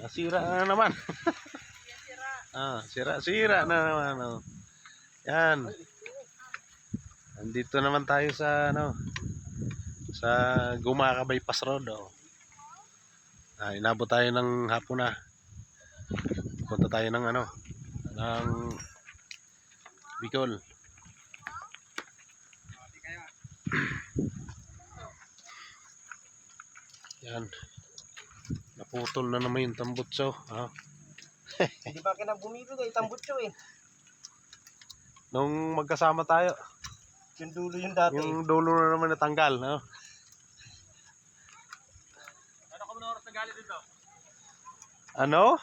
Nasira na naman. Sira na naman. Oh. Yan. Nandito naman tayo sa sa Gumaca Bypass Road. Oh. Inabot tayo ng hapon na. Punta tayo ng ng Bicol. Yan. Naputol na naman yung tambutso. Hindi pa ka na bumili kay tambutso eh. Nung magkasama tayo. Yung dulo yung dati. Yung dulo na naman natanggal. No? Ano ka muna oras na galit dito? Ano?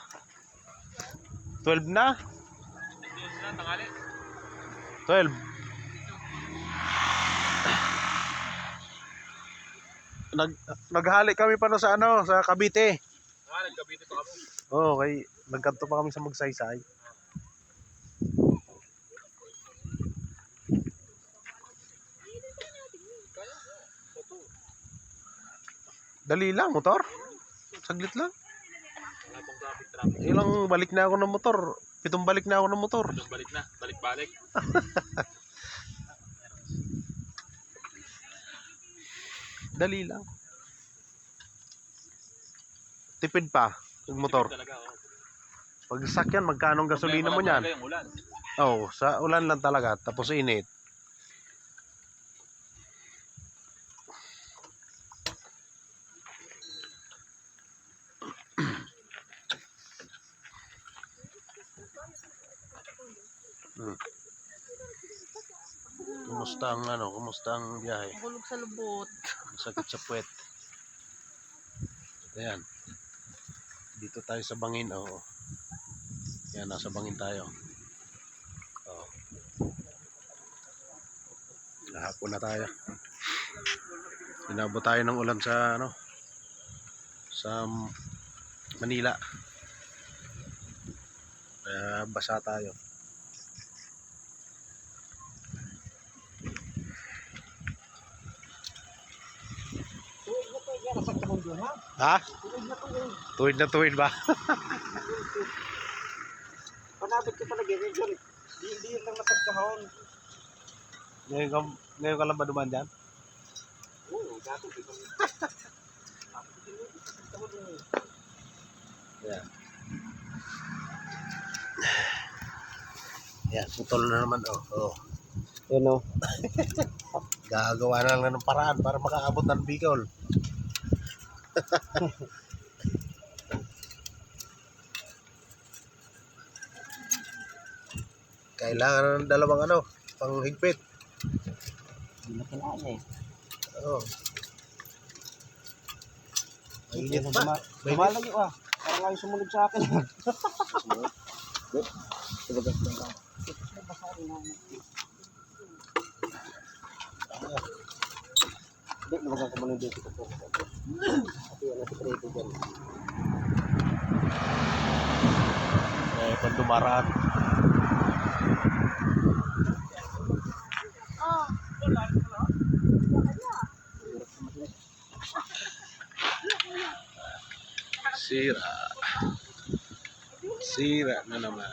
12 na? 12. Naghali kami pa sa sa Cavite. Nagkabiti pa kami. Oo, nagkanto pa kami sa Magsaysay. Dali lang, motor. Saglit lang. Wala pong traffic. Ilang balik na ako ng motor. 7 balik na ako ng motor. 7 balik na. Balik-balik. Dali lang. Tipid pa yung motor. Pag sakyan, magkano ang gasolina mo niyan? Oh, sa ulan lang talaga. Tapos init. Kumusta ang biyahe? Bulog sa lubot. Masakit sa puwet. Ayan. Dito tayo sa bangin. Oh. Yan, nasa bangin tayo. Oh. Nahapon na tayo. Inabot tayo ng ulan sa sa Manila. Kaya basa tayo. Ha? Tuwid ba? Panabot ko talaga yun. Hindi yun lang nasagkahon. Ngayon ka lang ba duman dyan? Oo, gato. Yan. Yan, putol na naman. Oh. Yan o. Gagawa na lang ng paraan para makaabot ng Bicol. Kailangan ng dalawang panghigpit. Hindi na kailangan eh. Oo. Mainit pa. Lumalayo ah. Parang ayaw sumunod sa akin. Hindi, lumagang ko muna dito ko. Kasi yan ang sekreto dyan. Pandumaraan. Sira na naman.